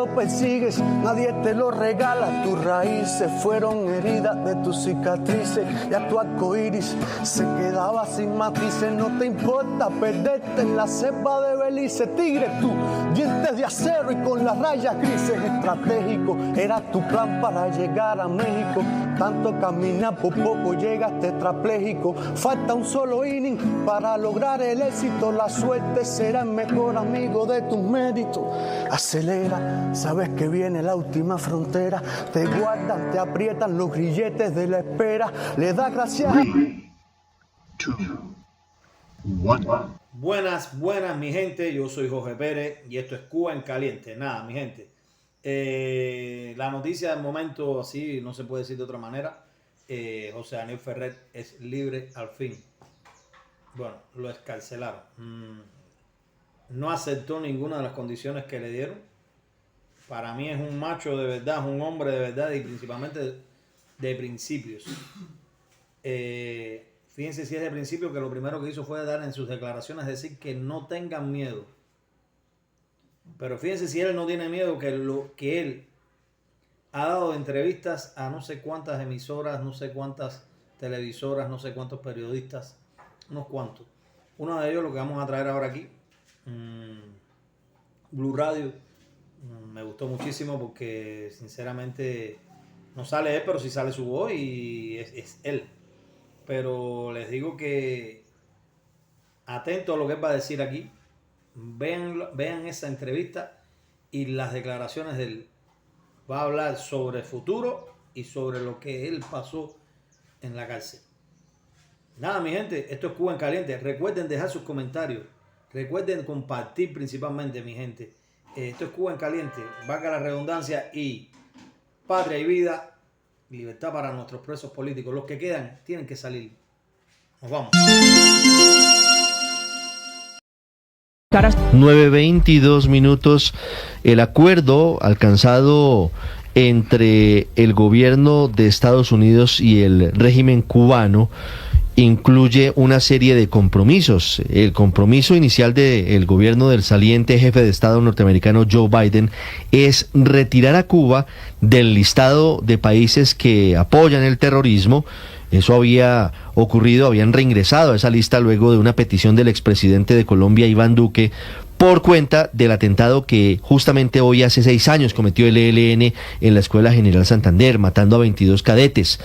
lo persigues, nadie te lo regala. Tus raíces fueron heridas de tus cicatrices, ya tu arco iris se quedaba sin matices. No te importa perderte en la cepa de Belice. Tigre, tú, dientes de acero y con las rayas grises. Estratégico era tu plan para llegar a México. Tanto caminar, por poco llegas tetrapléjico. Falta un solo inning para lograr el éxito. La suerte será el mejor amigo de tus méritos. Acelera, sabes que viene la última frontera. Te guardan, te aprietan los grilletes de la espera. Le da gracias a... 3, 2, 1. Buenas, mi gente. Yo soy Jorge Pérez y esto es Cuba en Caliente. Nada, mi gente. La noticia del momento, así no se puede decir de otra manera. José Daniel Ferrer es libre al fin. Bueno, lo excarcelaron. No aceptó ninguna de las condiciones que le dieron. Para mí es un macho de verdad, es un hombre de verdad y principalmente de principios. Fíjense si es de principio que lo primero que hizo fue dar en sus declaraciones decir que no tengan miedo. Pero fíjense si él no tiene miedo, que él ha dado entrevistas a no sé cuántas emisoras, no sé cuántas televisoras, no sé cuántos periodistas, unos cuantos. Uno de ellos lo que vamos a traer ahora aquí, Blue Radio, me gustó muchísimo porque sinceramente no sale él, pero sí sale su voz y es él. Pero les digo que atento a lo que él va a decir aquí. Vean esa entrevista y las declaraciones de él. Va a hablar sobre el futuro y sobre lo que él pasó en la cárcel. Nada, mi gente, esto es Cuba en Caliente. Recuerden dejar sus comentarios. Recuerden compartir principalmente, mi gente. Esto es Cuba en Caliente. Valga la redundancia y patria y vida. Libertad para nuestros presos políticos. Los que quedan tienen que salir. Nos vamos. 9:22 minutos. El acuerdo alcanzado entre el gobierno de Estados Unidos y el régimen cubano incluye una serie de compromisos. El compromiso inicial del gobierno del saliente jefe de Estado norteamericano Joe Biden es retirar a Cuba del listado de países que apoyan el terrorismo. Eso había ocurrido, habían reingresado a esa lista luego de una petición del expresidente de Colombia, Iván Duque, por cuenta del atentado que justamente hoy hace 6 años cometió el ELN en la Escuela General Santander, matando a 22 cadetes.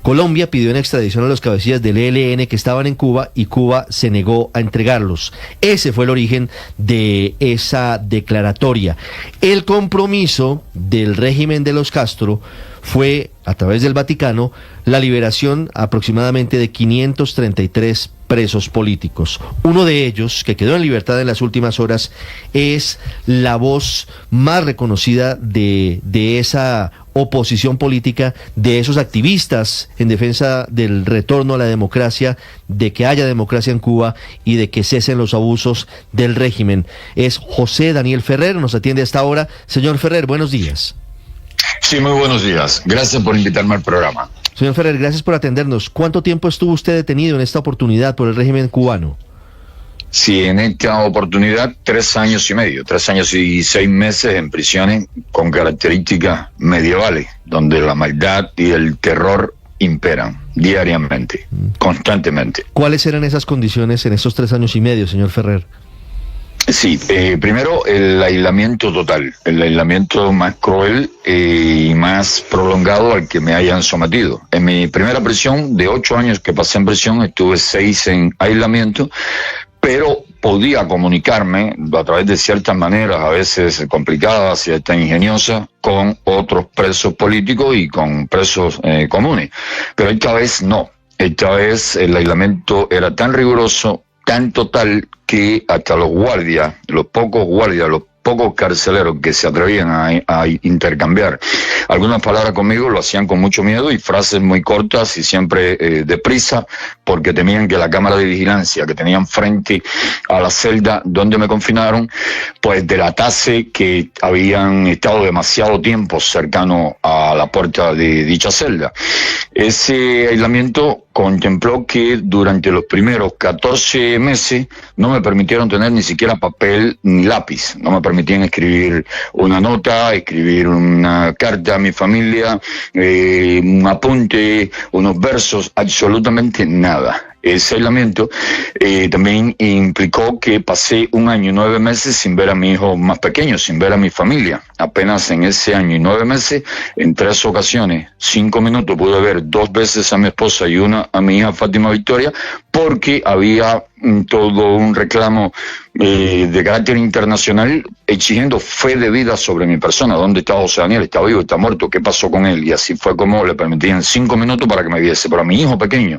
Colombia pidió una extradición a los cabecillas del ELN que estaban en Cuba y Cuba se negó a entregarlos. Ese fue el origen de esa declaratoria. El compromiso del régimen de los Castro fue, a través del Vaticano, la liberación aproximadamente de 533 presos políticos. Uno de ellos, que quedó en libertad en las últimas horas, es la voz más reconocida de esa oposición política, de esos activistas en defensa del retorno a la democracia, de que haya democracia en Cuba y de que cesen los abusos del régimen. Es José Daniel Ferrer, nos atiende hasta ahora. Señor Ferrer, buenos días. Sí, muy buenos días. Gracias por invitarme al programa. Señor Ferrer, gracias por atendernos. ¿Cuánto tiempo estuvo usted detenido en esta oportunidad por el régimen cubano? Sí, en esta oportunidad 3 años y medio, 3 años y 6 meses en prisiones con características medievales, donde la maldad y el terror imperan diariamente, constantemente. ¿Cuáles eran esas condiciones en estos 3 años y medio, señor Ferrer? Sí, primero el aislamiento total, el aislamiento más cruel y más prolongado al que me hayan sometido. En mi primera prisión, de 8 años que pasé en prisión, estuve 6 en aislamiento, pero podía comunicarme a través de ciertas maneras, a veces complicadas y hasta ingeniosas, con otros presos políticos y con presos comunes. Pero esta vez no, esta vez el aislamiento era tan riguroso, tan total, que hasta los pocos carceleros que se atrevían a intercambiar algunas palabras conmigo lo hacían con mucho miedo y frases muy cortas y siempre deprisa, porque temían que la cámara de vigilancia que tenían frente a la celda donde me confinaron pues delatase que habían estado demasiado tiempo cercano a la puerta de dicha celda. Ese aislamiento contempló que durante los primeros 14 meses no me permitieron tener ni siquiera papel ni lápiz, no me permitían escribir una nota, escribir una carta a mi familia, un apunte, unos versos, absolutamente nada. Ese aislamiento también implicó que pasé 1 año y 9 meses sin ver a mi hijo más pequeño, sin ver a mi familia. Apenas en ese 1 año y 9 meses, en 3 ocasiones, 5 minutos, pude ver 2 veces a mi esposa y 1 a mi hija Fátima Victoria, porque había todo un reclamo de carácter internacional exigiendo fe de vida sobre mi persona. ¿Dónde está José Daniel? ¿Está vivo? ¿Está muerto? ¿Qué pasó con él? Y así fue como le permitían 5 minutos para que me viese. Pero a mi hijo pequeño,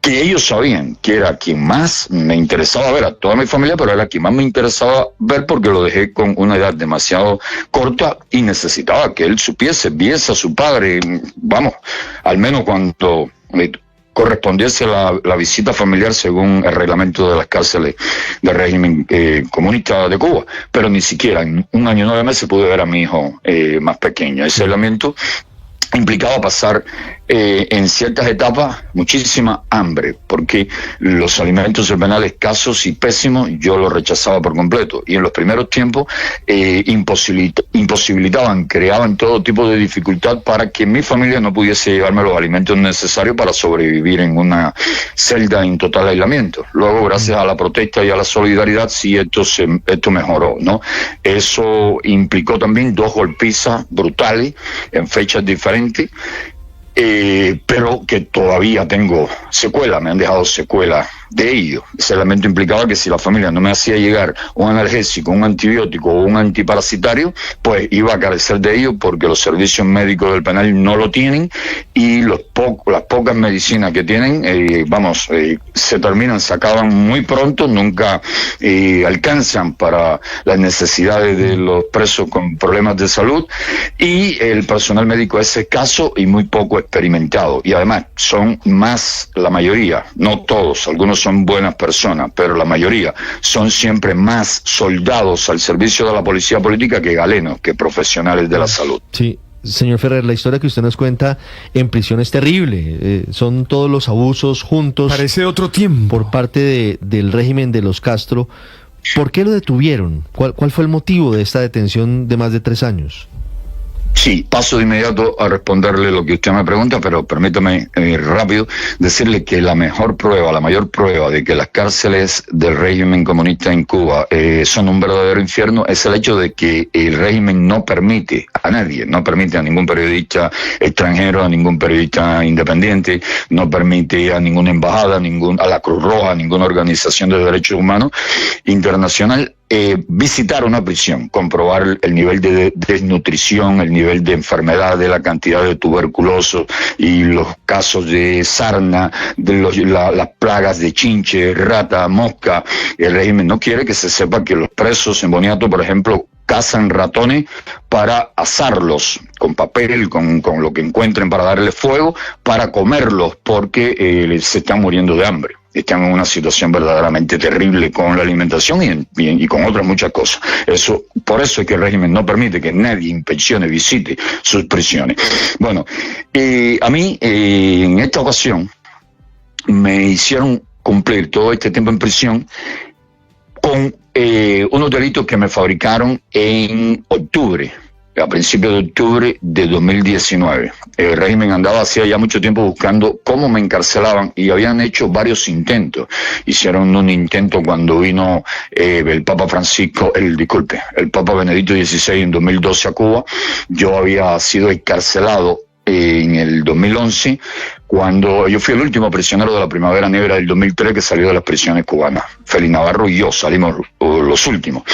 que ellos sabían que era quien más me interesaba ver, a toda mi familia, pero era quien más me interesaba ver porque lo dejé con una edad demasiado corta y necesitaba que él supiese, viese a su padre, vamos, al menos cuando correspondiese la visita familiar según el reglamento de las cárceles del régimen comunista de Cuba, pero ni siquiera en 1 año y 9 meses pude ver a mi hijo más pequeño. Ese aislamiento implicaba pasar en ciertas etapas muchísima hambre, porque los alimentos penales escasos y pésimos yo los rechazaba por completo, y en los primeros tiempos imposibilitaban, creaban todo tipo de dificultad para que mi familia no pudiese llevarme los alimentos necesarios para sobrevivir en una celda en total aislamiento. Luego, gracias a la protesta y a la solidaridad, sí, esto mejoró, ¿no? Eso implicó también 2 golpizas brutales en fechas diferentes, pero que todavía tengo secuelas, me han dejado secuelas de ello. Ese elemento implicaba que si la familia no me hacía llegar un analgésico, un antibiótico o un antiparasitario, pues iba a carecer de ello porque los servicios médicos del penal no lo tienen, y las pocas medicinas que tienen, se terminan, se acaban muy pronto, nunca alcanzan para las necesidades de los presos con problemas de salud, y el personal médico es escaso y muy poco experimentado, y además son más, la mayoría, no todos, algunos son buenas personas, pero la mayoría son siempre más soldados al servicio de la policía política que galenos, que profesionales de la salud. Sí, señor Ferrer, la historia que usted nos cuenta en prisión es terrible. Son todos los abusos juntos. Parece otro tiempo. Por parte del régimen de los Castro. ¿Por qué lo detuvieron? ¿Cuál fue el motivo de esta detención de más de 3 años? Sí, paso de inmediato a responderle lo que usted me pregunta, pero permítame rápido decirle que la mayor prueba de que las cárceles del régimen comunista en Cuba son un verdadero infierno es el hecho de que el régimen no permite a nadie, no permite a ningún periodista extranjero, a ningún periodista independiente, no permite a ninguna embajada, a la Cruz Roja, a ninguna organización de derechos humanos internacional visitar una prisión, comprobar el nivel de desnutrición, el nivel de enfermedad, de la cantidad de tuberculosos y los casos de sarna, las plagas de chinche, rata, mosca. El régimen no quiere que se sepa que los presos en Boniato, por ejemplo, cazan ratones para asarlos con papel, con lo que encuentren para darle fuego, para comerlos, porque se están muriendo de hambre. Están en una situación verdaderamente terrible con la alimentación y con otras muchas cosas. Por eso es que el régimen no permite que nadie inspeccione, visite sus prisiones. Bueno, a mí en esta ocasión me hicieron cumplir todo este tiempo en prisión con unos delitos que me fabricaron en octubre, a principios de octubre de 2019. El régimen andaba hacía ya mucho tiempo buscando cómo me encarcelaban y habían hecho varios intentos. Hicieron un intento cuando vino el Papa Benedicto XVI en 2012 a Cuba. Yo había sido encarcelado en el 2011, cuando yo fui el último prisionero de la Primavera Negra del 2003 que salió de las prisiones cubanas. Félix Navarro y yo salimos los últimos.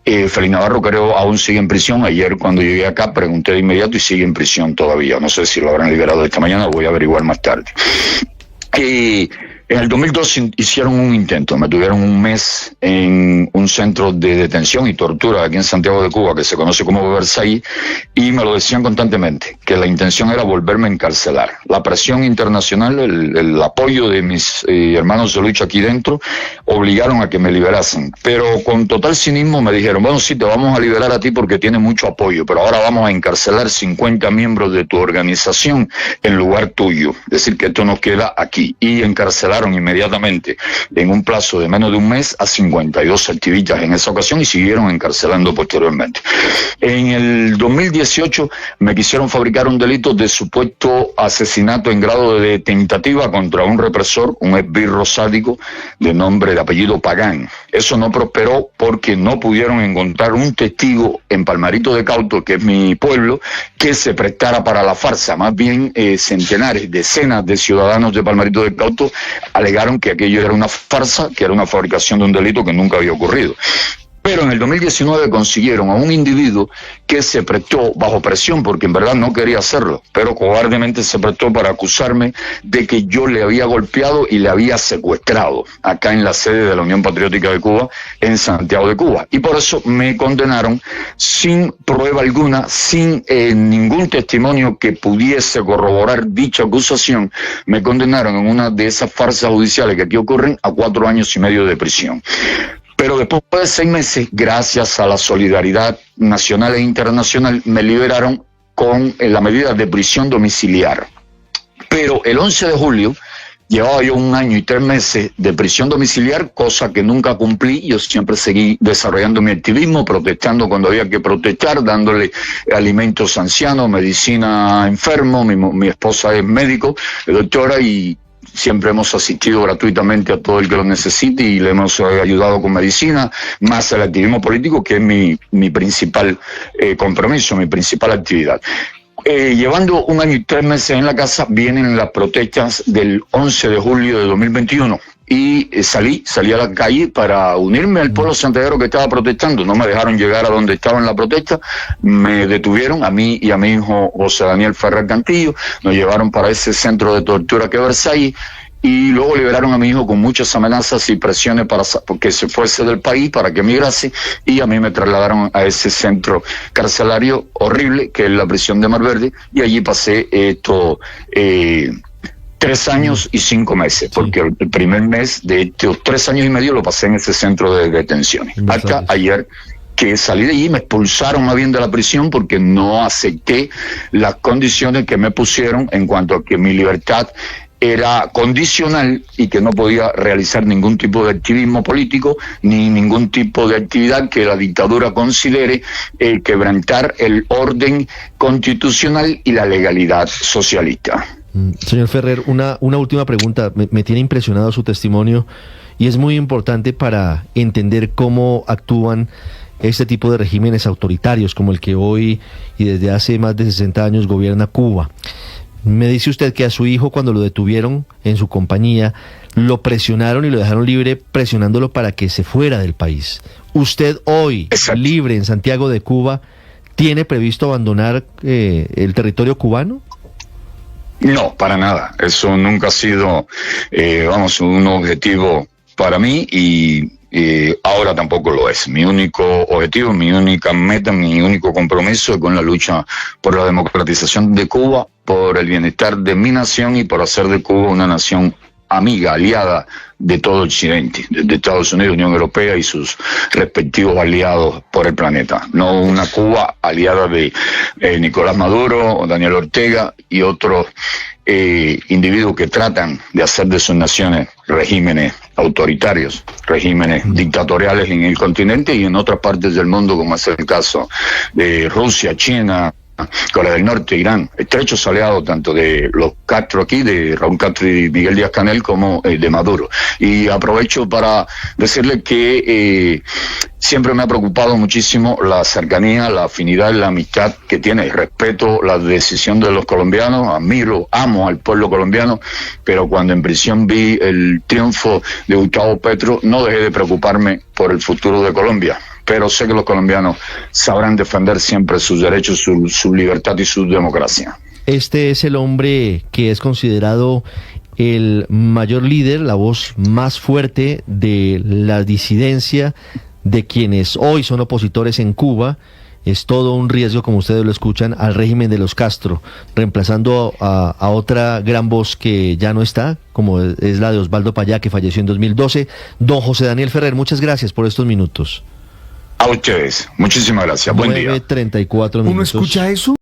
Félix Navarro creo aún sigue en prisión. Ayer cuando llegué acá pregunté de inmediato y sigue en prisión todavía. No sé si lo habrán liberado esta mañana, voy a averiguar más tarde. En el 2002 hicieron un intento, me tuvieron un mes en un centro de detención y tortura aquí en Santiago de Cuba, que se conoce como Versailles, y me lo decían constantemente, que la intención era volverme a encarcelar. La presión internacional, el apoyo de mis hermanos de lucha aquí dentro, obligaron a que me liberasen. Pero con total cinismo me dijeron, bueno, sí, te vamos a liberar a ti porque tienes mucho apoyo, pero ahora vamos a encarcelar 50 miembros de tu organización en lugar tuyo. Es decir, que esto nos queda aquí. Y encarcelaron inmediatamente, en un plazo de menos de un mes, a 52 activistas en esa ocasión y siguieron encarcelando posteriormente. En el 2018 me quisieron fabricar un delito de supuesto asesinato en grado de tentativa contra un represor, un esbirro sádico de apellido Pagán. Eso no prosperó porque no pudieron encontrar un testigo en Palmarito de Cauto, que es mi pueblo, que se prestara para la farsa. Más bien centenares, decenas de ciudadanos de Palmarito de Cauto alegaron que aquello era una farsa, que era una fabricación de un delito que nunca había ocurrido. Pero en el 2019 consiguieron a un individuo que se prestó bajo presión, porque en verdad no quería hacerlo, pero cobardemente se prestó para acusarme de que yo le había golpeado y le había secuestrado acá en la sede de la Unión Patriótica de Cuba, en Santiago de Cuba. Y por eso me condenaron sin prueba alguna, sin ningún testimonio que pudiese corroborar dicha acusación. Me condenaron en una de esas farsas judiciales que aquí ocurren a 4 años y medio de prisión. Pero después de 6 meses, gracias a la solidaridad nacional e internacional, me liberaron con la medida de prisión domiciliar. Pero el 11 de julio llevaba yo 1 año y 3 meses de prisión domiciliar, cosa que nunca cumplí. Yo siempre seguí desarrollando mi activismo, protestando cuando había que protestar, dándole alimentos a ancianos, medicina a enfermos. Mi esposa es médico, doctora, y siempre hemos asistido gratuitamente a todo el que lo necesite y le hemos ayudado con medicina, más el activismo político, que es mi principal compromiso, mi principal actividad. Llevando 1 año y 3 meses en la casa, vienen las protestas del 11 de julio de 2021. Y salí a la calle para unirme al pueblo santiaguero que estaba protestando. No me dejaron llegar a donde estaba en la protesta, me detuvieron a mí y a mi hijo José Daniel Ferrer Cantillo, nos llevaron para ese centro de tortura que es Versailles, y luego liberaron a mi hijo con muchas amenazas y presiones para que se fuese del país, para que emigrase, y a mí me trasladaron a ese centro carcelario horrible que es la prisión de Mar Verde, y allí pasé 3 años y 5 meses, porque el primer mes de estos 3 años y medio lo pasé en ese centro de detenciones. Hasta ayer, que salí de allí, me expulsaron más bien de la prisión porque no acepté las condiciones que me pusieron en cuanto a que mi libertad era condicional y que no podía realizar ningún tipo de activismo político ni ningún tipo de actividad que la dictadura considere quebrantar el orden constitucional y la legalidad socialista. Señor Ferrer, una última pregunta. Me tiene impresionado su testimonio y es muy importante para entender cómo actúan este tipo de regímenes autoritarios como el que hoy y desde hace más de 60 años gobierna Cuba. Me dice usted que a su hijo, cuando lo detuvieron en su compañía, lo presionaron y lo dejaron libre, presionándolo para que se fuera del país. ¿Usted hoy, libre en Santiago de Cuba, tiene previsto abandonar el territorio cubano? No, para nada. Eso nunca ha sido, un objetivo para mí y ahora tampoco lo es. Mi único objetivo, mi única meta, mi único compromiso es con la lucha por la democratización de Cuba, por el bienestar de mi nación y por hacer de Cuba una nación amiga, aliada de todo Occidente, de Estados Unidos, Unión Europea y sus respectivos aliados por el planeta. No una Cuba aliada de Nicolás Maduro, Daniel Ortega y otros individuos que tratan de hacer de sus naciones regímenes autoritarios, regímenes dictatoriales en el continente y en otras partes del mundo, como es el caso de Rusia, China, Corea del Norte, Irán, estrechos aliados tanto de los Castro aquí, de Raúl Castro y Miguel Díaz-Canel, como de Maduro. Y aprovecho para decirle que siempre me ha preocupado muchísimo la cercanía, la afinidad, la amistad que tiene. Respeto la decisión de los colombianos, admiro, amo al pueblo colombiano, pero cuando en prisión vi el triunfo de Gustavo Petro, no dejé de preocuparme por el futuro de Colombia. Pero sé que los colombianos sabrán defender siempre sus derechos, su libertad y su democracia. Este es el hombre que es considerado el mayor líder, la voz más fuerte de la disidencia de quienes hoy son opositores en Cuba. Es todo un riesgo, como ustedes lo escuchan, al régimen de los Castro, reemplazando a otra gran voz que ya no está, como es la de Osvaldo Payá, que falleció en 2012. Don José Daniel Ferrer, muchas gracias por estos minutos. A ustedes, muchísimas gracias. Buen día. 9:34 minutos. ¿Uno escucha eso?